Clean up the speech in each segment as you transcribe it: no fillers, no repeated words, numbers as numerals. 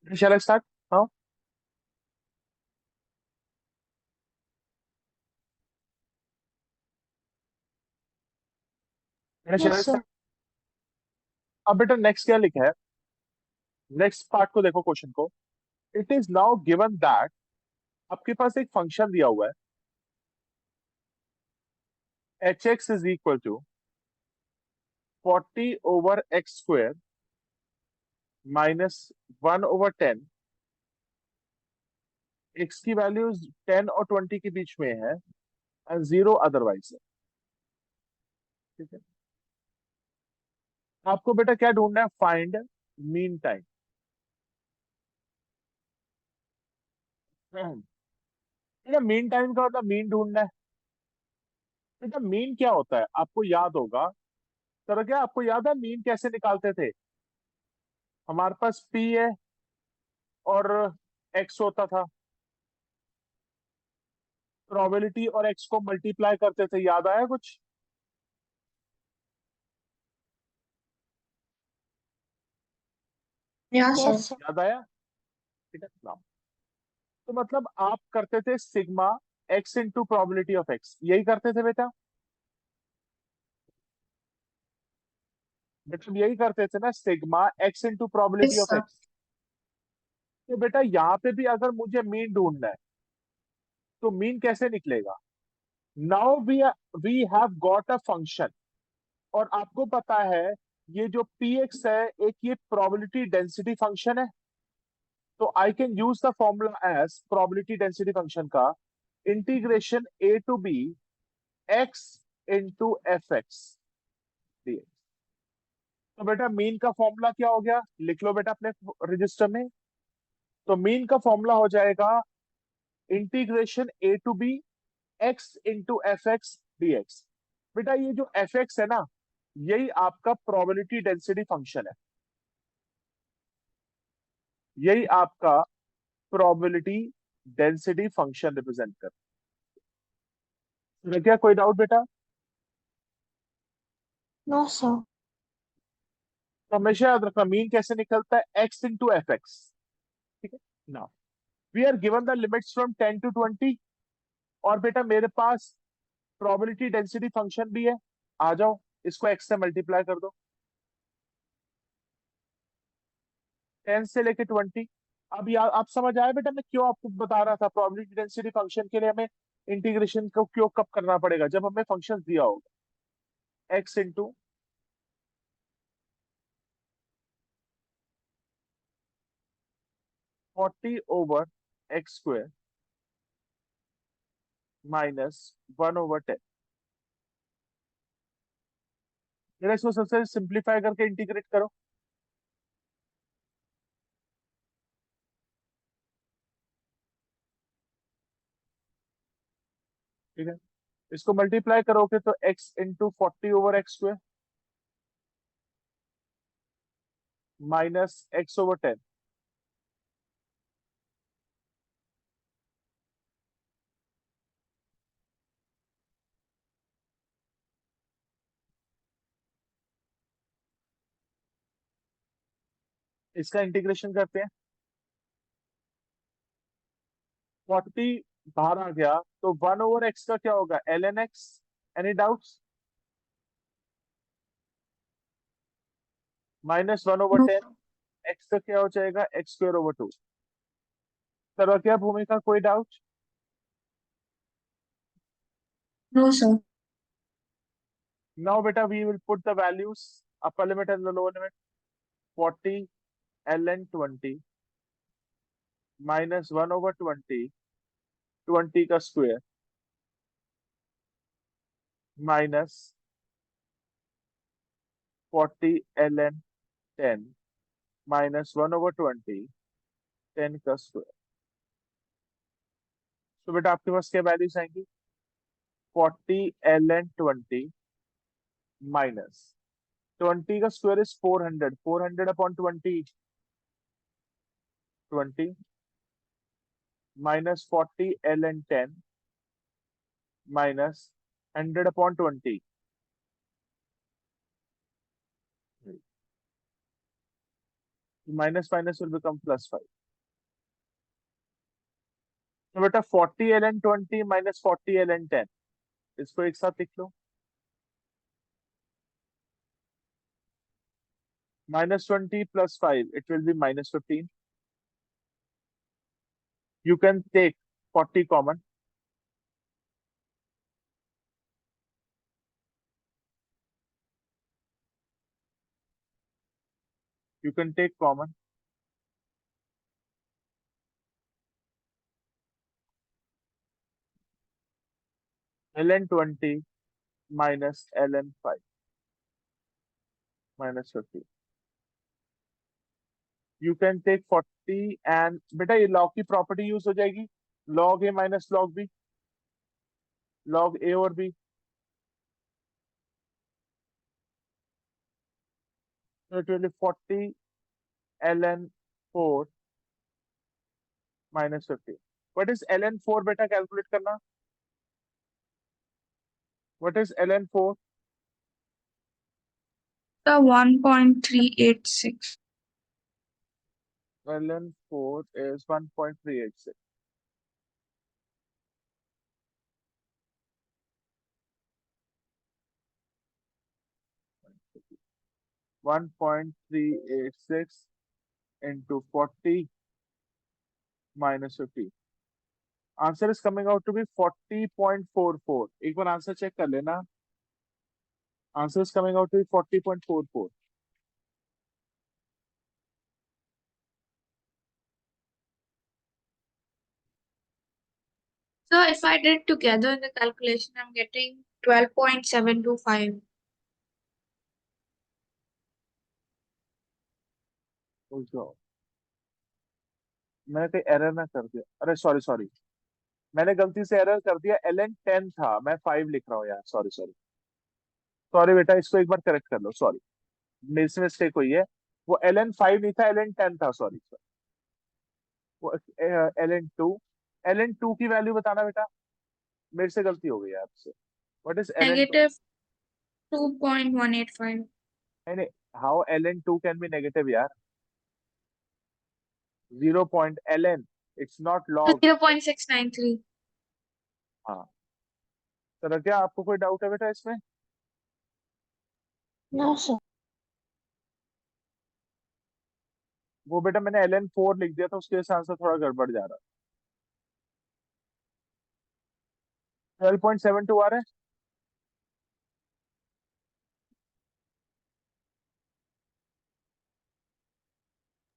Shall I start? हाँ, shall Yes, I sir. start? अब बेटा नेक्स्ट क्या लिखा है? नेक्स्ट पार्ट को देखो, क्वेश्चन को। It is now given that आपके पास एक फंक्शन दिया हुआ है, h x is equal to 40/x² -1/10। X की वैल्यू 10 और 20 के बीच में है एंड जीरो अदरवाइज है। ठीक है, आपको बेटा क्या ढूंढना है? Find mean time. बेटा मीन टाइम का मतलब मीन ढूंढना है। बेटा मीन क्या होता है आपको याद होगा। तो क्या आपको याद है मीन कैसे निकालते थे? हमारे पास पी है और एक्स होता था, प्रोबेबिलिटी और एक्स को मल्टीप्लाई करते थे। याद आया कुछ? Yeah, sir. Yes, sir. याद आया? ठीक है ना। तो मतलब आप करते थे sigma x into probability of x, यही करते थे बेटा। मतलब यही करते थे ना, sigma x into probability Yes, of sir. X. तो बेटा यहाँ पे भी अगर मुझे मीन ढूंढना है तो मीन कैसे निकलेगा? Now we have got a function, और आपको पता है ये जो पी एक्स है एक ये प्रोबेबिलिटी डेंसिटी फंक्शन है। तो I can use the formula as probability density function का integration a to b x into f x d. तो बेटा मीन का फॉर्मूला क्या हो गया? लिख लो बेटा अपने रजिस्टर में। तो मीन का फॉर्मूला हो जाएगा integration a to b x into f x d x. बेटा ये जो एफ एक्स है ना, यही आपका प्रोबेबिलिटी डेंसिटी फंक्शन है। यही आपका प्रोबेबिलिटी डेंसिटी फंक्शन रिप्रेजेंट कर। क्या कोई डाउट बेटा? No, sir. तो हमेशा याद रखना मीन कैसे निकलता है, एक्स इंटू एफ एक्स। ठीक है ना। We are given the limits from 10 to 20, और बेटा मेरे पास प्रोबेबिलिटी डेंसिटी फंक्शन भी है। आ जाओ, इसको एक्स से मल्टीप्लाई कर दो, 10 से लेके 20। अब यार आप समझ आए बेटा मैं क्यों आपको बता रहा था प्रोबेबिलिटी डेंसिटी फंक्शन के लिए हमें इंटीग्रेशन को क्यों कब करना पड़ेगा? जब हमें फंक्शन दिया होगा एक्स इंटू 40/x² -1/10। मेरा इसको सबसे सिंप्लीफाई करके इंटीग्रेट करो। ठीक है, इसको मल्टीप्लाई करोगे तो x इंटू 40/x² -x/10। इसका इंटीग्रेशन करते हैं। 40 बाहर आ गया तो 1/x का क्या होगा? ln x। Any doubts? No, -1/10। sir. X का क्या हो जाएगा? x²/2। चलो क्या भूमिका, कोई डाउट? No, sir. नाउ बेटा we will put the values, upper limit and lower limit. 40 ln 20 -1/20, 20 का स्क्वायर माइनस 40 ln 10 -1/20, 10 का स्क्वायर। तो बेटा आपके पास क्या वैल्यूज आएंगी? 40 ln 20 -20 का square is 400, 400/20, 20 -40 ln 10 -100/20। Minus minus will become +5। तो बेटा 40 ln 20 माइनस 40 ln 10, इसको एक साथ लिख लो। -20 plus 5, it will be -15. You can take 40 common. You can take common. ln 20 minus ln 5 minus 50. You can take 40 and बेटा ये log की property use हो जाएगी, log a minus log b, log a और b। So it will be 40 ln 4 minus 50. What is ln 4 बेटा calculate करना? What is ln 4? The 1.386. ln 4 is 1.386. 1.386 into 40 minus 50. Answer is coming out to be 40.44. एक बार answer check कर लेना। Answer is coming out to be 40.44. So if I did together in the calculation, I'm getting 12.725. रुक जाओ, मैंने कहीं error ना कर दिया, अरे सॉरी सॉरी, मैंने गलती से एरर कर दिया, ln 10 था, मैं 5 लिख रहा हूँ यार, सॉरी सॉरी सॉरी बेटा, इसको एक बार करेक्ट कर लो, सॉरी मेरे से मिस्टेक हुई है। वो ln 5 नहीं था, ln 10 था, सॉरी। वो ln 2, ln 2 की वैल्यू बताना बेटा, मेरे से गलती हो गई है आपसे। What is ln 2? Negative 2.185. नहीं, how ln 2 can be negative यार? 0 point ln, it's not log. 0.693. हाँ, तो क्या आपको कोई डाउट है बेटा इसमें? No, sir. वो बेटा मैंने ln 4 लिख दिया था, उसके वजह से आंसर थोड़ा गड़बड़ जा रहा है। 12.72 आ रहा है।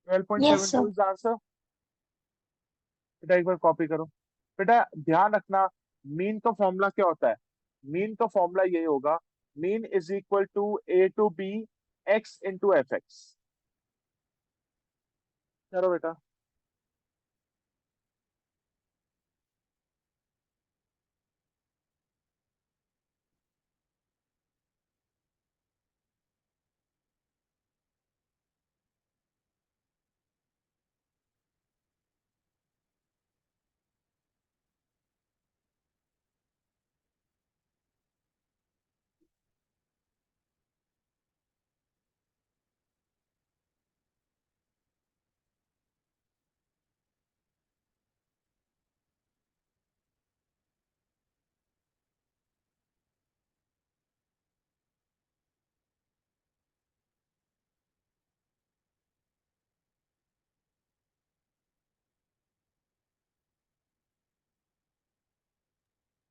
12.72 Yes, sir. Is answer. बेटा एक बार कॉपी करो। बेटा ध्यान रखना, मीन का फॉर्मूला क्या होता है? मीन का फॉर्मूला ये होगा, mean is equal to a to b x into f x. चलो बेटा,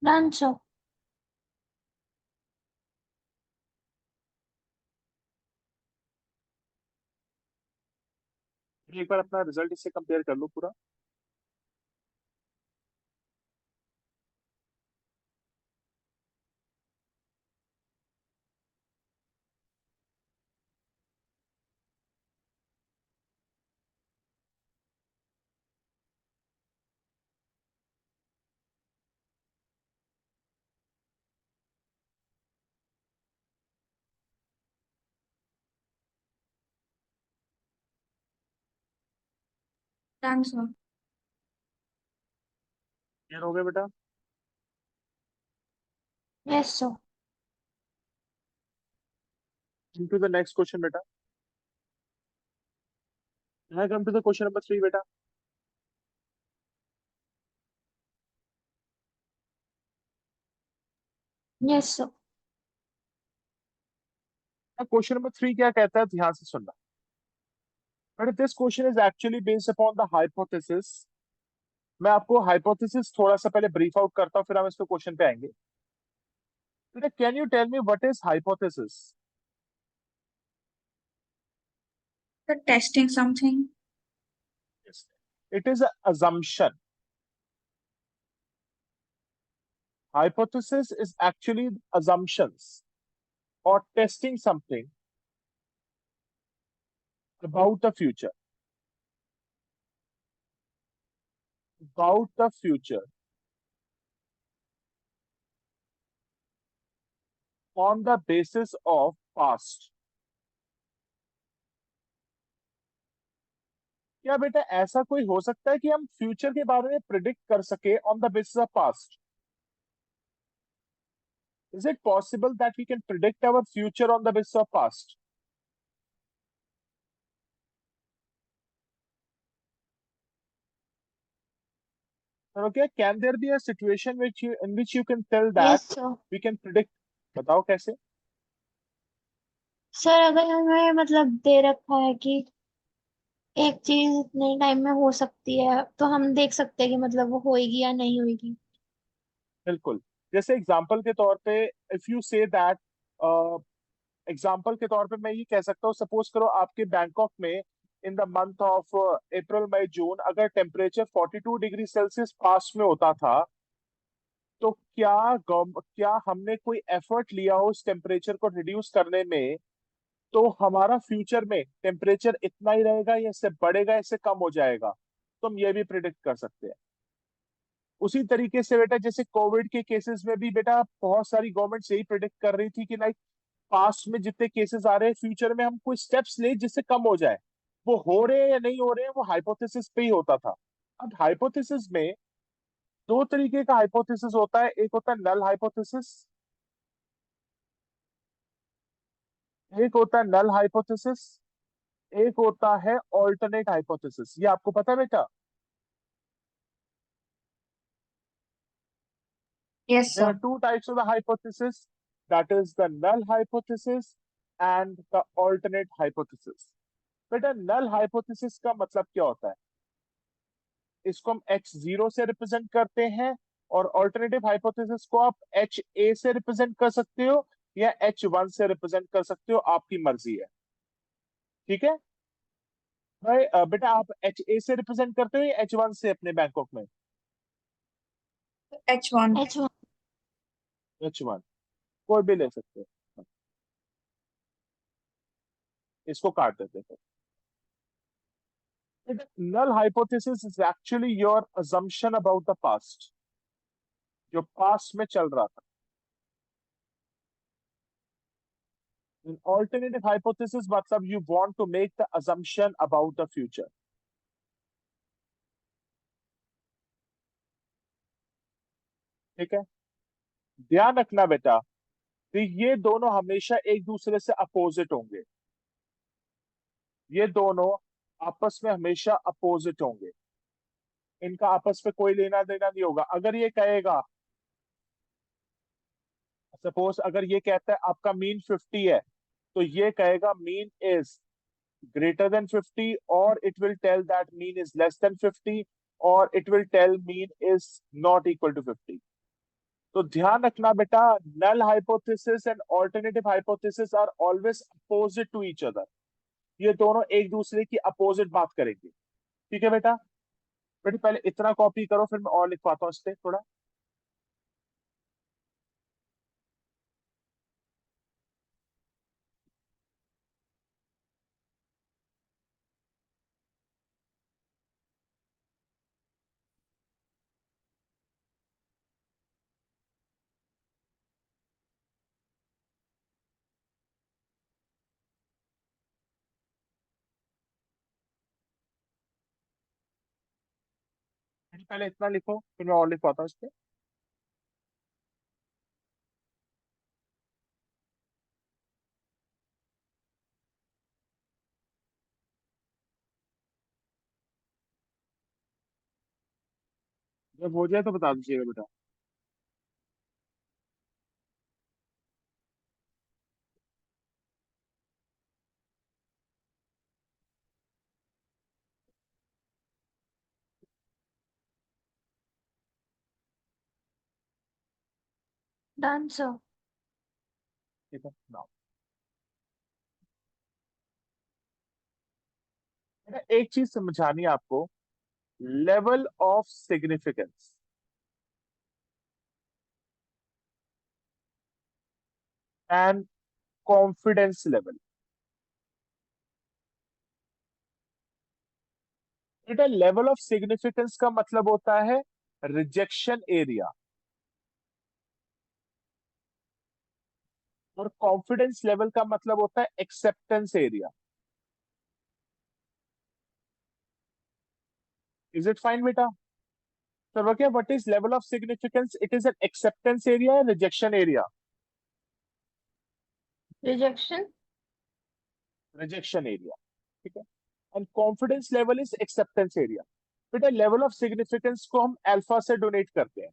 Done, sir. एक बार अपना रिजल्ट इससे कंपेयर कर लो पूरा। Done, sir. क्लियर हो गया बेटा? Yes, sir. Into the next question बेटा। Come to the question number 3 बेटा। Yes, sir. क्वेश्चन नंबर 3 क्या कहता है, ध्यान से सुनना। But this question is actually based upon the hypothesis. मैं आपको हाइपोथेसिस थोड़ा सा पहले ब्रीफ आउट करता हूँ, फिर हम इसको क्वेश्चन पे आएंगे। बेटा can you tell me what is hypothesis? For testing something. It is assumption. Hypothesis is actually assumptions or testing something about the future, about the future on the basis of past। क्या बेटा ऐसा कोई हो सकता है कि हम future के बारे में प्रिडिक्ट कर सके on the basis of past? Is it possible that we can predict our future on the basis of past? Okay, can there be a situation which you in which you can tell that Yes, sir. we can predict? बताओ कैसे। Sir अगर हमें मतलब दे रखा है कि एक चीज इतने टाइम में हो सकती है तो हम देख सकते हैं कि मतलब वो होएगी या नहीं होएगी। बिल्कुल। जैसे एग्जांपल के तौर पे, if you say that, example के तौर पे मैं ये कह सकता हूँ, सपोज करो आपके बैंकॉक में in the month of April May June अगर टेम्परेचर 42 डिग्री सेल्सियस पास में होता था, तो क्या हमने कोई एफर्ट लिया हो उस टेम्परेचर को रिड्यूस करने में, तो हमारा फ्यूचर में टेम्परेचर इतना ही रहेगा या इससे बढ़ेगा, इससे कम हो जाएगा, तो हम ये भी प्रिडिक्ट कर सकते हैं। उसी तरीके से बेटा जैसे कोविड के केसेस में भी बेटा बहुत सारी गवर्नमेंट यही प्रिडिक्ट कर रही थी कि लाइक पास्ट में जितने केसेस आ रहे हैं फ्यूचर में हम कोई स्टेप्स ले जिससे कम हो जाए। वो हो रहे हैं या नहीं हो रहे हैं वो हाइपोथेसिस पे ही होता था। अब हाइपोथेसिस में दो तरीके का हाइपोथेसिस होता है, एक होता है नल हाइपोथेसिस, एक होता है नल हाइपोथेसिस, एक होता है ऑल्टरनेट हाइपोथेसिस। ये आपको पता है बेटा? Yes, There are sir. two types of the hypothesis, that is the null hypothesis and the alternate hypothesis। बेटा नल हाइपोथेसिस का मतलब क्या होता है? इसको हम H0 से रिप्रेजेंट करते हैं, और ऑल्टरनेटिव हाइपोथेसिस को आप HA से रिप्रेजेंट कर सकते हो या H1 से रिप्रेजेंट कर सकते हो, आपकी मर्जी है। ठीक है भाई। बेटा आप HA से रिप्रेजेंट करते हो या H1 से अपने बैंकॉक में? H1. H1. H1 कोई भी ले सकते हो। इसको काट देते हैं। Null hypothesis is actually your assumption about the past, जो पास्ट में चल रहा था। In alternative hypothesis मतलब you want to make the assumption about the future। ठीक है, ध्यान रखना बेटा कि ये दोनों हमेशा एक दूसरे से अपोजिट होंगे। ये दोनों आपस में हमेशा अपोजिट होंगे, इनका आपस में कोई लेना देना नहीं होगा। अगर ये कहेगा, सपोज अगर ये कहता है आपका मीन 50 है, तो ये कहेगा mean is greater than 50, or it will tell that mean is less than 50, or it will tell mean is not equal to 50। तो ध्यान रखना बेटा, null hypothesis and alternative hypothesis are always opposite to each other। ये दोनों एक दूसरे की opposite बात करेंगे। ठीक है बेटा। बेटा पहले इतना कॉपी करो, फिर मैं और लिखवाता हूँ इस पे थोड़ा। पहले इतना लिखो, फिर मैं और लिखवाता हूँ इस पे। जब हो जाए तो बता दीजिएगा बेटा। Done sir. ठीक है नाउ एक चीज समझानी है आपको, level of significance and confidence level. बेटा लेवल ऑफ सिग्निफिकेंस का मतलब होता है रिजेक्शन एरिया, और कॉन्फिडेंस लेवल का मतलब होता है acceptance area. Is it fine बेटा? तो क्या what is level of significance? It is an acceptance area या rejection area? Rejection. Rejection area, ठीक है। And confidence level is acceptance area. बेटा लेवल ऑफ सिग्निफिकेंस को हम अल्फा से डोनेट करते हैं,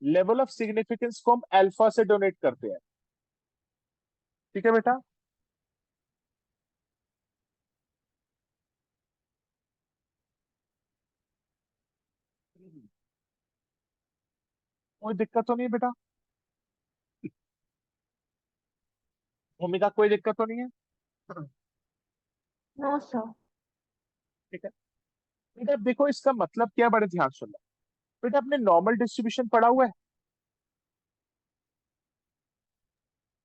लेवल ऑफ सिग्निफिकेंस को हम अल्फा से डोनेट करते हैं, ठीक है बेटा। कोई दिक्कत तो नहीं है बेटा? भूमिका कोई दिक्कत तो नहीं है? No sir. ठीक है बेटा, अब देखो इसका मतलब क्या है, बड़े ध्यान सुनना। बेटा आपने नॉर्मल डिस्ट्रीब्यूशन पढ़ा हुआ है?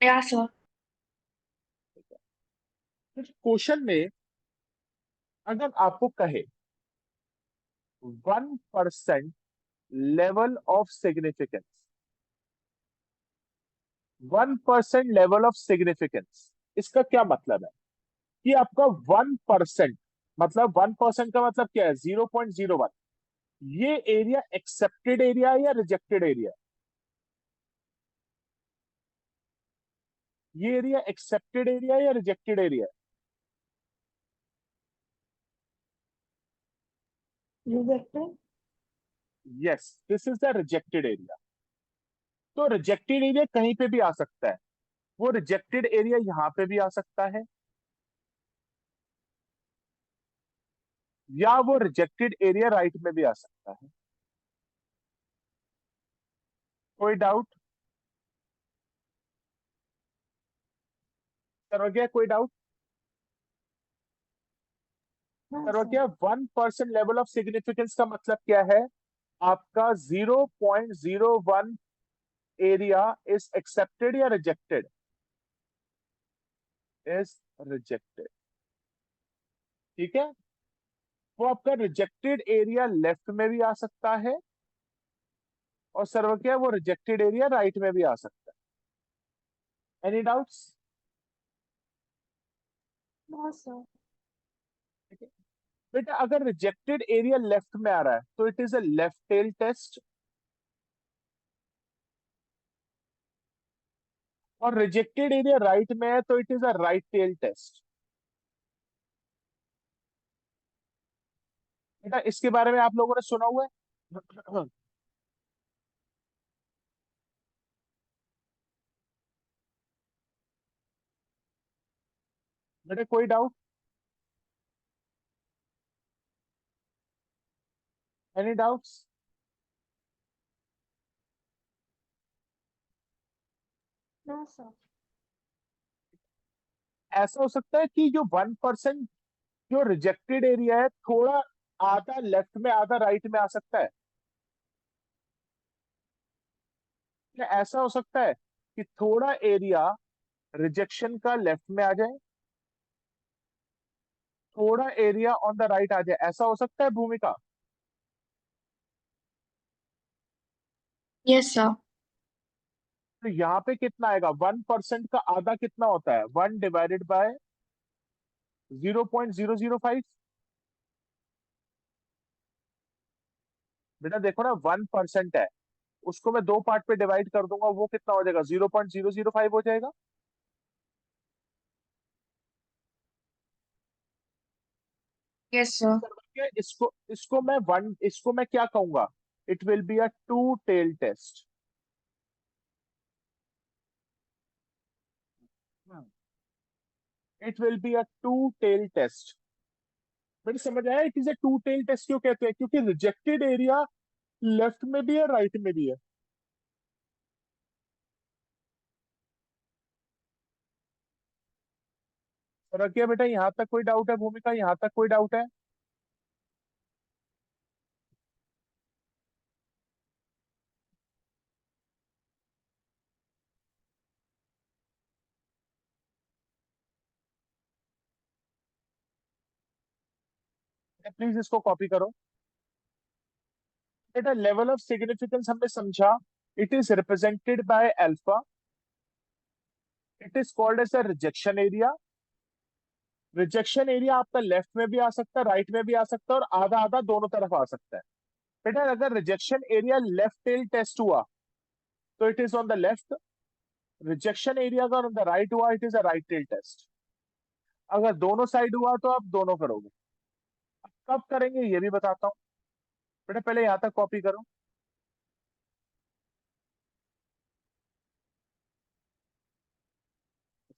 या सर। क्वेश्चन में अगर आपको कहे 1% level of significance, 1% level of significance, इसका क्या मतलब है? कि आपका 1%, मतलब 1% का मतलब क्या है? 0.01। ये एरिया एक्सेप्टेड एरिया है या रिजेक्टेड एरिया? ये एरिया एक्सेप्टेड एरिया या rejected area? Rejected. Yes, this is the rejected area. तो रिजेक्टेड एरिया कहीं पे भी आ सकता है, वो रिजेक्टेड एरिया यहां पे भी आ सकता है, या वो रिजेक्टेड एरिया राइट में भी आ सकता है। कोई डाउट? सर क्या कोई डाउट? No sir sir. क्या 1% लेवल ऑफ सिग्निफिकेंस का मतलब क्या है? आपका 0.01 एरिया इज एक्सेप्टेड या रिजेक्टेड? इज रिजेक्टेड, ठीक है। वो आपका रिजेक्टेड एरिया लेफ्ट में भी आ सकता है, और सर्व क्या वो रिजेक्टेड एरिया राइट में भी आ सकता है। Any doubts? No sir. बेटा अगर रिजेक्टेड एरिया लेफ्ट में आ रहा है तो it is a left tail test, और रिजेक्टेड एरिया राइट में है तो it is a right tail test. बेटा इसके बारे में आप लोगों ने सुना हुआ है? बेटा कोई doubt? Any doubts? No sir. ऐसा हो सकता है कि जो 1% जो रिजेक्टेड एरिया है थोड़ा आधा लेफ्ट में आधा राइट में आ सकता है। क्या ऐसा हो सकता है कि थोड़ा एरिया रिजेक्शन का लेफ्ट में आ जाए, थोड़ा एरिया ऑन द राइट आ जाए? ऐसा हो सकता है भूमिका? Yes sir. तो यहाँ पे कितना आएगा? 1% का आधा कितना होता है? 1/0.005। बेटा देखो ना, 1% है, उसको मैं दो पार्ट पे डिवाइड कर दूंगा, वो कितना हो जाएगा? 0.005 हो जाएगा। Yes sir. इसको इसको मैं क्या कहूंगा? It will be a two tail test. It will be a two tail test. मेरे समझ आया it is a two tail test क्यों कहते हैं? क्योंकि रिजेक्टेड एरिया लेफ्ट में भी है राइट में भी है। और क्या बेटा, यहाँ तक कोई डाउट है भूमिका, यहाँ तक कोई डाउट है? प्लीज इसको कॉपी करो। बेटा लेवल ऑफ सिग्निफिकेंस हमने समझा, it is represented by alpha, it is called as a rejection area. Rejection area आपका लेफ्ट में भी आ सकता है, राइट में भी आ सकता है, और आधा आधा दोनों तरफ आ सकता है। बेटा अगर rejection area left tail test हुआ तो it is on the left, rejection area अगर ऑन द राइट हुआ it is a right tail test. अगर दोनों साइड हुआ तो आप दोनों करोगे। कब करेंगे ये भी बताता हूँ। बेटा पहले यहां तक कॉपी करो।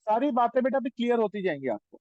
सारी बातें बेटा अभी क्लियर होती जाएंगी आपको।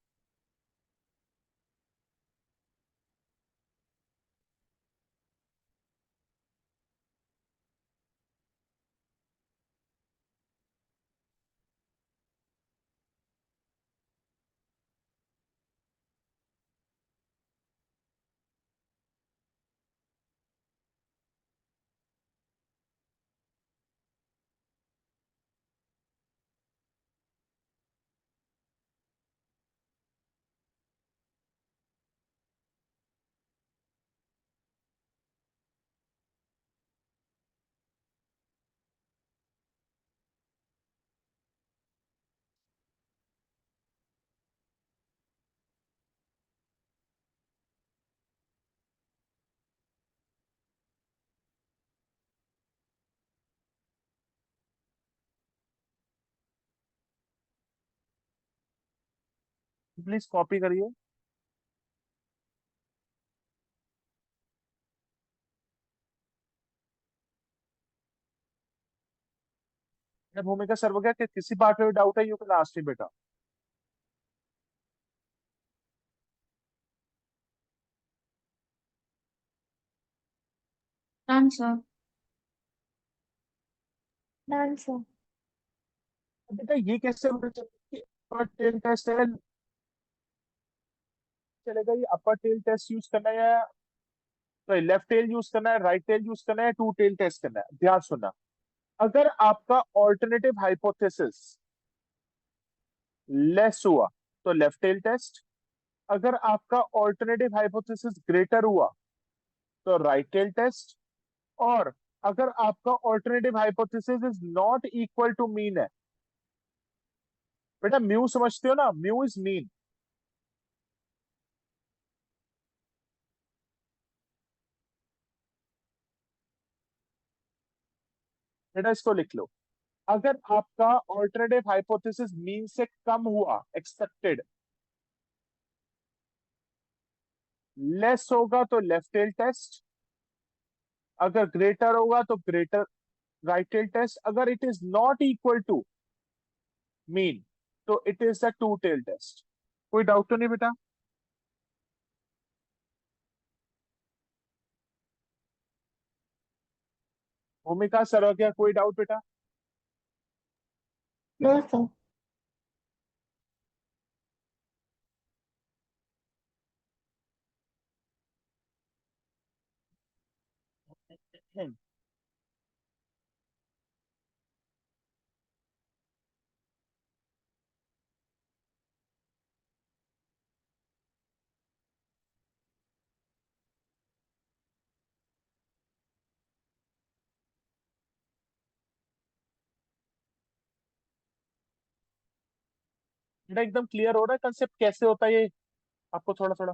प्लीज कॉपी करिए। भूमिका सर्व क्या कि किसी पार्ट में डाउट है, यू कैन आस्क मी बेटा। Done sir. Done sir. बेटा ये कैसे टेल टेस्ट है, चलेगा ये अपर टेल टेस्ट यूज करना है या तो लेफ्ट टेल यूज करना है, राइट टेल यूज करना है, टू टेल टेस्ट करना है? ध्यान सुनना, अगर आपका ऑल्टरनेटिव हाइपोथेसिस लेस हुआ तो लेफ्ट टेल टेस्ट, अगर आपका ऑल्टरनेटिव हाइपोथेसिस ग्रेटर हुआ तो राइट टेल टेस्ट, और अगर आपका alternative hypothesis is not equal to mean है, बेटा म्यू समझते हो ना, म्यू इज मीन। बेटा इसको लिख लो, अगर आपका ऑल्टरनेटिव हाइपोथेसिस मीन से कम हुआ, एक्सपेक्टेड लेस होगा तो लेफ्ट टेल टेस्ट, अगर ग्रेटर होगा तो ग्रेटर राइट टेल टेस्ट, अगर it is not equal to mean तो it is the two tail test. कोई डाउट तो नहीं बेटा? भूमिका सर क्या कोई डाउट बेटा? No sir. बेटा एकदम क्लियर हो रहा है कंसेप्ट कैसे होता है ये आपको थोड़ा थोड़ा?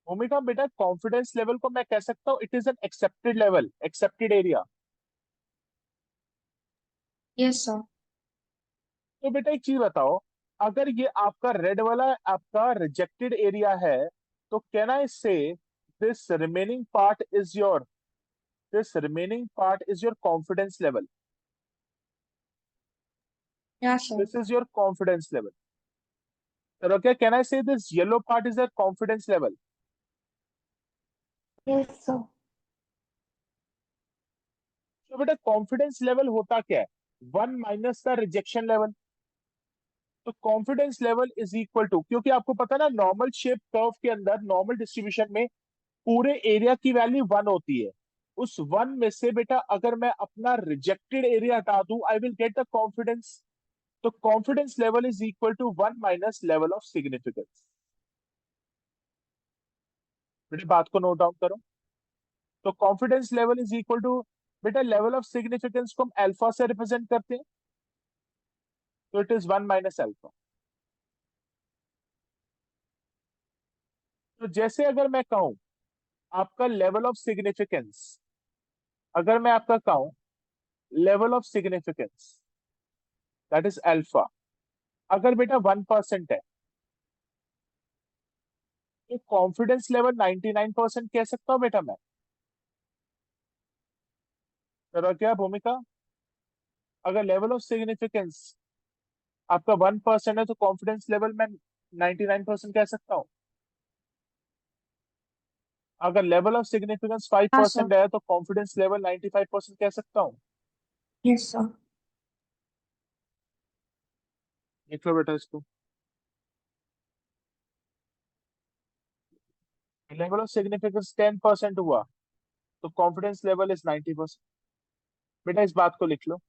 भूमिका बेटा कॉन्फिडेंस लेवल को मैं कह सकता हूँ it is an accepted level, accepted area. Yes sir. तो बेटा एक चीज बताओ, अगर ये आपका रेड वाला आपका रिजेक्टेड एरिया है तो कैन आई से this remaining part is your, this remaining part is your confidence level, yes sir. This is your confidence level. तो क्या कैन आई से this yellow part is your confidence level? Yes sir. तो बेटा confidence level होता क्या है, 1 minus का rejection level. तो confidence level is equal to, क्योंकि आपको पता है ना नॉर्मल शेप कर्व के अंदर नॉर्मल डिस्ट्रीब्यूशन में पूरे एरिया की वैल्यू 1 होती है। उस 1 में से बेटा अगर मैं अपना रिजेक्टेड एरिया हटा दूं, I will get the confidence. तो confidence level is equal to 1 minus level of significance. बेटा बात को नोट डाउन करो। तो confidence level is equal to, बेटा लेवल ऑफ सिग्निफिकेंस को हम अल्फा से रिप्रेजेंट करते हैं, तो इट इज 1 माइनस अल्फा। तो जैसे अगर मैं कहूं आपका लेवल ऑफ सिग्निफिकेंस, अगर मैं आपका कहूं level of significance that is alpha, अगर बेटा 1% है, तो कॉन्फिडेंस लेवल 99% कह सकता हूं बेटा मैं। चलो क्या भूमिका, अगर लेवल ऑफ सिग्निफिकेंस आपका 1% है तो कॉन्फिडेंस लेवल मैं 99% कह सकता हूं। अगर लेवल ऑफ सिग्निफिकेंस फाइव हाँ सर। परसेंट है तो कॉन्फिडेंस लेवल 95% कह सकता हूं। Yes sir. लिख लो बेटा इसको। लेवल ऑफ सिग्निफिकेंस 10% हुआ तो कॉन्फिडेंस लेवल इज 90%। बेटा इस बात को लिख लो।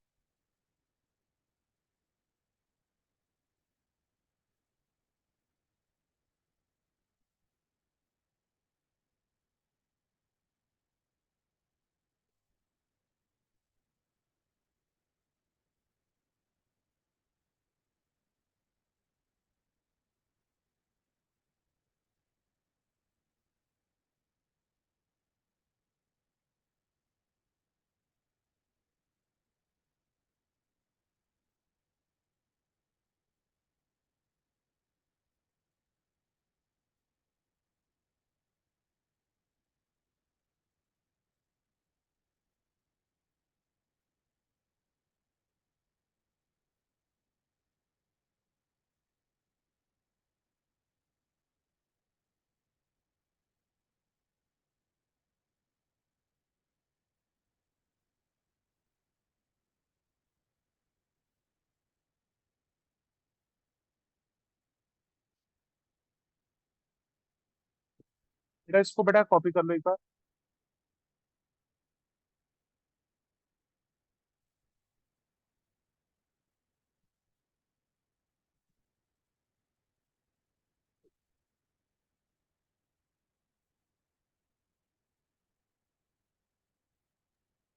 बेटा इसको बेटा कॉपी कर लो एक बार।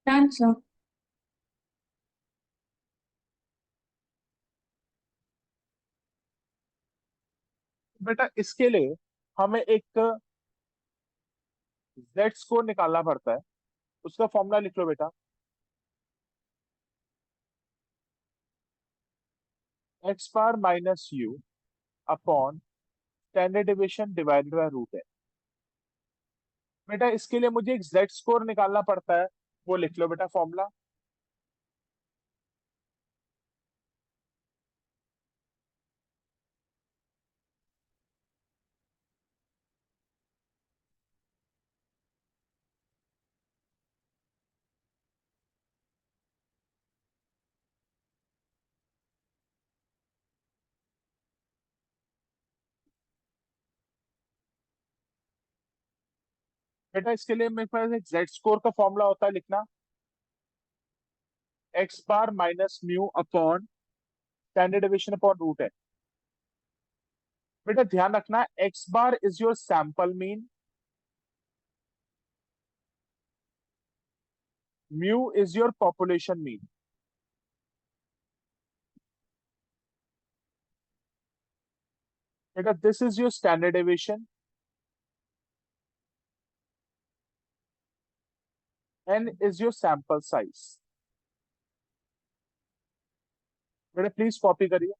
Done sir. बेटा इसके लिए हमें एक जेड स्कोर निकालना पड़ता है, उसका फॉर्मूला लिख लो बेटा। X bar minus mu upon standard deviation divided by root है। बेटा इसके लिए मुझे एक जेड स्कोर निकालना पड़ता है, वो लिख लो बेटा फॉर्मूला। बेटा इसके लिए मेरे पास एक जेड स्कोर का फॉर्मूला होता है, लिखना x bar minus mu upon standard deviation upon root है। बेटा ध्यान रखना x bar is your sample mean, mu is your population mean. बेटा this is your standard deviation, n is your sample size. बेटा please copy करिए।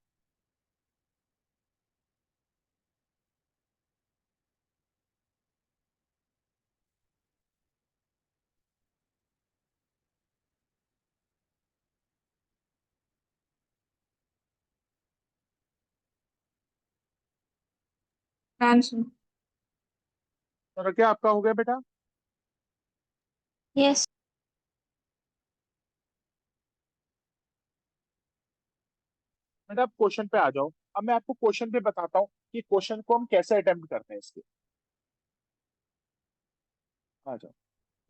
Done sir. और क्या आपका हो गया बेटा। यस बेटा अब क्वेश्चन पे आ जाओ। अब मैं आपको क्वेश्चन पे बताता हूँ कि क्वेश्चन को हम कैसे अटेम्प्ट करते हैं इसके। आ जाओ,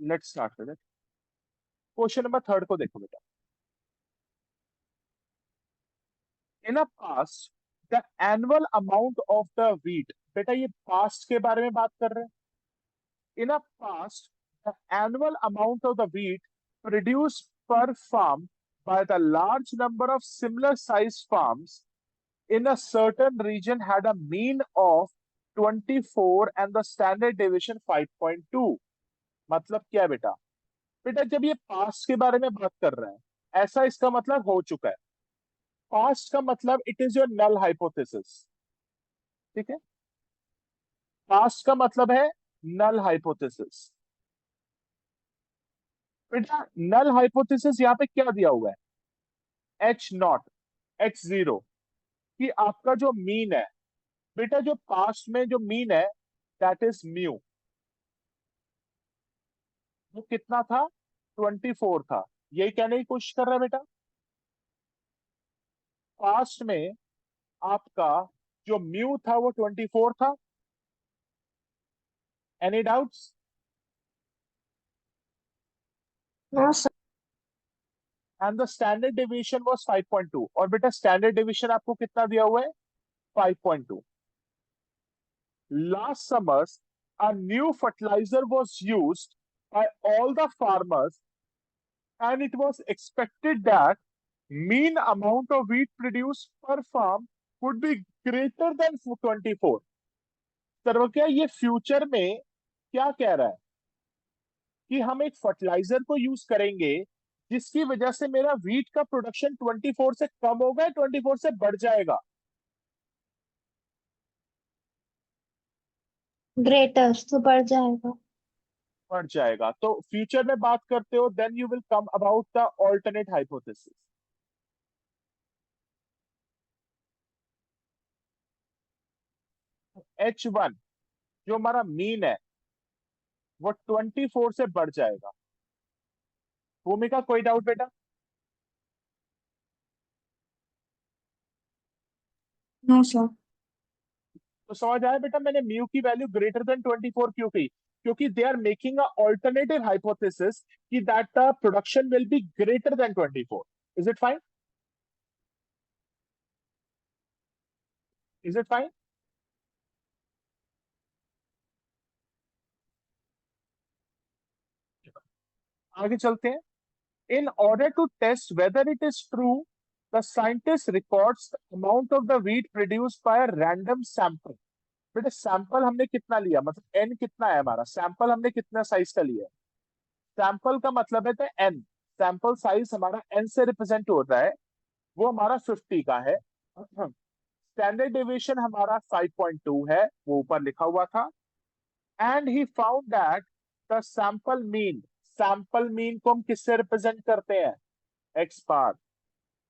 let's start with it. Question number third को देखो बेटा। In a past the annual amount of the wheat, बेटा ये पास्ट के बारे में बात कर रहे हैं। In a past the annual amount of the wheat produced per farm by the large number of similar sized farms in a certain region had a mean of 24 and the standard deviation 5.2। मतलब क्या बेटा? बेटा जब ये past के बारे में बात कर रहे हैं, ऐसा इसका मतलब हो चुका है। पास्ट का मतलब it is your null hypothesis, ठीक है। पास्ट का मतलब है नल हाइपोथेसिस। बेटा नल हाइपोथेसिस यहाँ पे क्या दिया हुआ है? एच नॉट, एच जीरो, कि आपका जो मीन है, बेटा जो पास्ट में जो मीन है दैट इज म्यू, वो कितना था? 24 था। यही कहने की कोशिश कर रहा है बेटा। पास्ट में आपका जो म्यू था वो 24 था। Any doubts? No, sir. And the standard deviation was 5.2। और बेटा स्टैंडर्ड डेविएशन आपको कितना दिया हुआ है? 5.2। Last summer a new fertilizer was used by all the farmers and it was expected that mean amount of wheat produced per farm would be greater than 24। Sir क्या ये future में क्या कह रहा है कि हम एक फर्टिलाइजर को यूज करेंगे जिसकी वजह से मेरा व्हीट का प्रोडक्शन 24 से कम होगा, 24 से बढ़ जाएगा? ग्रेटर तो बढ़ जाएगा। बढ़ जाएगा। तो फ्यूचर में बात करते हो then you will come about the alternate hypothesis. H1 जो हमारा मीन है वो 24 से बढ़ जाएगा। भूमिका कोई डाउट बेटा? No, sir. तो समझ आया बेटा मैंने म्यू की वैल्यू ग्रेटर देन 24 क्यों की? क्योंकि they are making a alternative hypothesis कि that the production will be greater than 24। Is it fine? Is it fine? आगे चलते हैं। In order to test whether it is true, the scientist records the amount of the wheat produced by a random sample। बेटे sample हमने कितना लिया, मतलब N कितना है हमारा? सैंपल हमने कितना साइज का लिया? सैंपल का मतलब है तो एन, सैंपल साइज हमारा एन से रिप्रेजेंट होता है, वो हमारा 50 का है। स्टैंडर्ड डेविएशन हमारा 5.2 है, वो ऊपर लिखा हुआ था। And he found that the sample mean, sample mean को हम किससे रिप्रेजेंट करते हैं? एक्स बार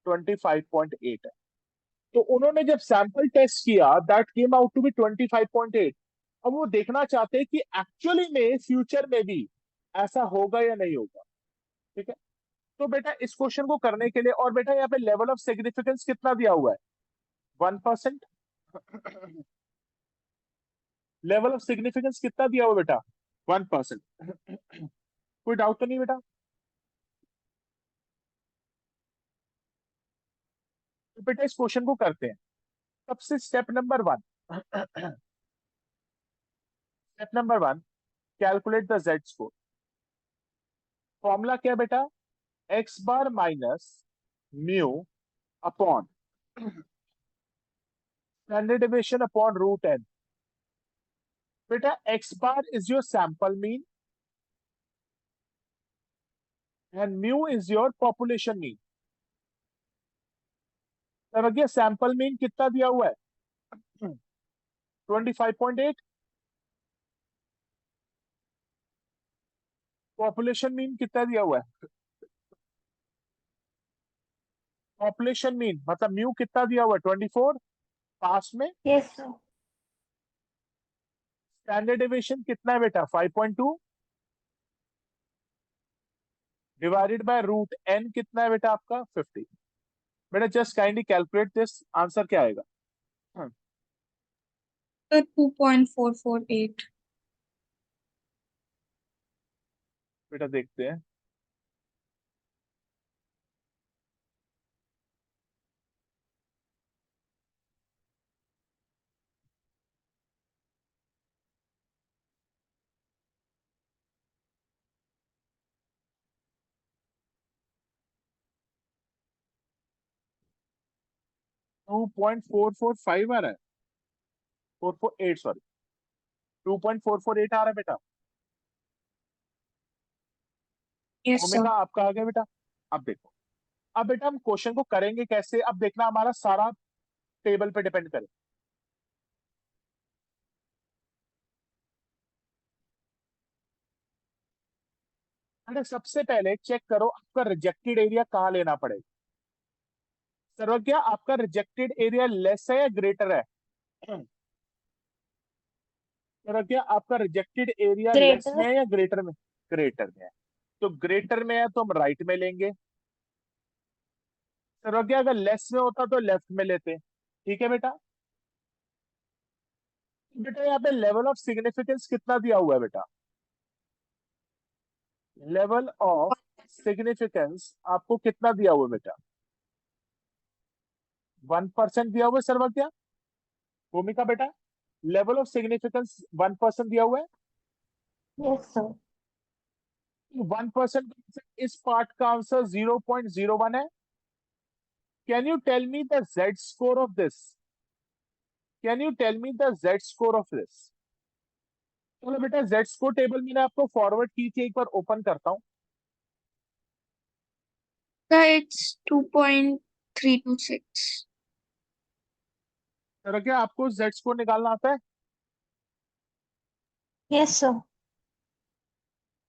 25.8 है। तो उन्होंने जब सैंपल टेस्ट किया that came out to be 25.8। अब वो देखना चाहते हैं कि एक्चुअली में फ्यूचर में भी ऐसा होगा या नहीं होगा, ठीक है। तो बेटा इस क्वेश्चन को करने के लिए, और बेटा यहाँ पे लेवल ऑफ सिग्निफिकेंस कितना दिया हुआ है? 1%। लेवल ऑफ सिग्निफिकेंस कितना दिया हुआ बेटा? 1%। कोई डाउट तो नहीं बेटा? तो बेटा इस क्वेश्चन को करते हैं। सबसे step number 1, step number 1, calculate the Z score. Formula क्या बेटा? X bar minus mu upon standard deviation upon root n. बेटा x bar is your sample mean and mu is your population mean. समझिए sample mean कितना दिया हुआ है? 25.8। Population mean कितना दिया हुआ है? पॉपुलेशन मीन मतलब म्यू कितना दिया हुआ है? 24 पास में। Yes sir. स्टैंडर्ड डेविएशन कितना है बेटा? 5.2 डिवाइडेड बाय रूट एन कितना है बेटा आपका? 50। बेटा just kindly calculate this, answer क्या आएगा? Sir, 2.448. बेटा देखते हैं। Two point four four five आ रहा है, 448 सॉरी, 2.448 आ रहा है बेटा। Yes, sir. ओमेगा आपका आ गया बेटा। अब देखो, अब बेटा हम क्वेश्चन को करेंगे कैसे, अब देखना हमारा सारा टेबल पे डिपेंड करे। अरे सबसे पहले चेक करो आपका रिजेक्टेड एरिया कहाँ लेना पड़ेगा। सर्वज्ञ आपका रिजेक्टेड एरिया लेस है या ग्रेटर है? सर्वज्ञ आपका रिजेक्टेड एरिया लेस ग्रेटर। में है या ग्रेटर में? ग्रेटर में है, तो ग्रेटर में है तो हम राइट में लेंगे। सर्वज्ञ अगर लेस में होता तो लेफ्ट में लेते। ठीक है बेटा। बेटा यहाँ पे लेवल ऑफ सिग्निफिकेंस कितना दिया हुआ है बेटा? लेवल ऑफ सिग्निफिकेंस आपको कितना दिया हुआ है बेटा? 1% दिया हुआ है सर्वज्ञ। भूमिका बेटा, लेवल ऑफ सिग्निफिकेंस 1% दिया हुआ है। Yes sir. 1% इस पार्ट का आंसर 0.01 है। Can you tell me the Z score of this? Can you tell me the Z score of this? चलो बेटा जेड स्कोर टेबल मैंने आपको फॉरवर्ड की थी, एक बार ओपन करता हूँ। Sir, it's 2.326. चलो क्या आपको जेड स्कोर निकालना आता है? Yes sir.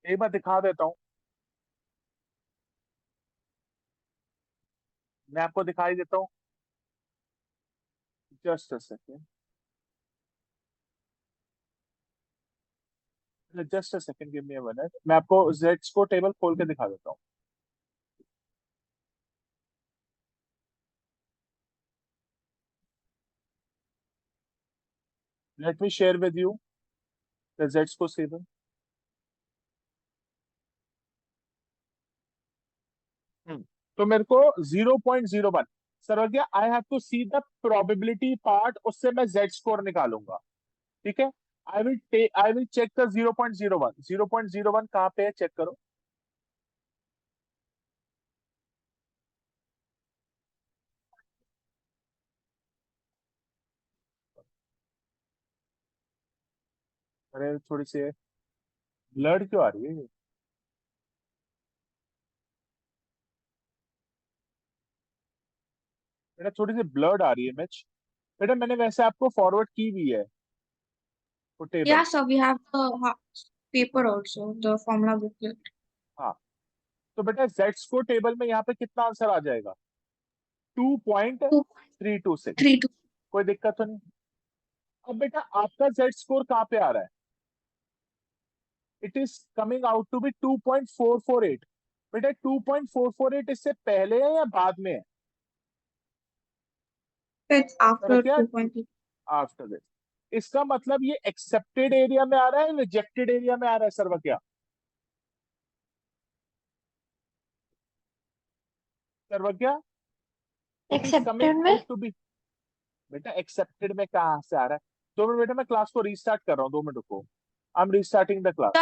एक बार दिखा देता हूँ, मैं आपको दिखाई देता हूँ। Just a second, just a second, give me a minute, मैं आपको जेड स्कोर टेबल खोल के दिखा देता हूँ। Let me share with you the Z score table. तो मेरे को 0.01, Sarvagya I have to see the probability part, उससे मैं जेड स्कोर निकालूंगा। ठीक है, आई विल चेक द 0.01। 0.01 कहाँ पे है चेक करो। अरे थोड़ी सी ब्लड क्यों आ रही है? बेटा थोड़ी सी ब्लड आ रही है मैच। बेटा मैंने वैसे आपको फॉरवर्ड की भी है वो table. Yeah, sir, we have the paper also, the formula booklet. हाँ, तो बेटा जेड स्कोर टेबल में यहाँ पे कितना आंसर आ जाएगा? 2.326। 2.32. कोई दिक्कत तो नहीं? अब बेटा आपका जेड स्कोर कहाँ पे आ रहा है? It is coming out to be 2.448। बेटा 2.448 इससे पहले है या बाद में है? It's after क्या 2.3. After this? इसका मतलब ये एक्सेप्टेड एरिया में आ रहा है, रिजेक्टेड एरिया में आ रहा है सर्व क्या? Sarvagya it is coming accepted में। Out to be. बेटा एक्सेप्टेड में कहां से आ रहा है? 2 मिनट बेटा, मैं क्लास को रीस्टार्ट कर रहा हूँ, 2 मिनट रुको। I am restarting the class.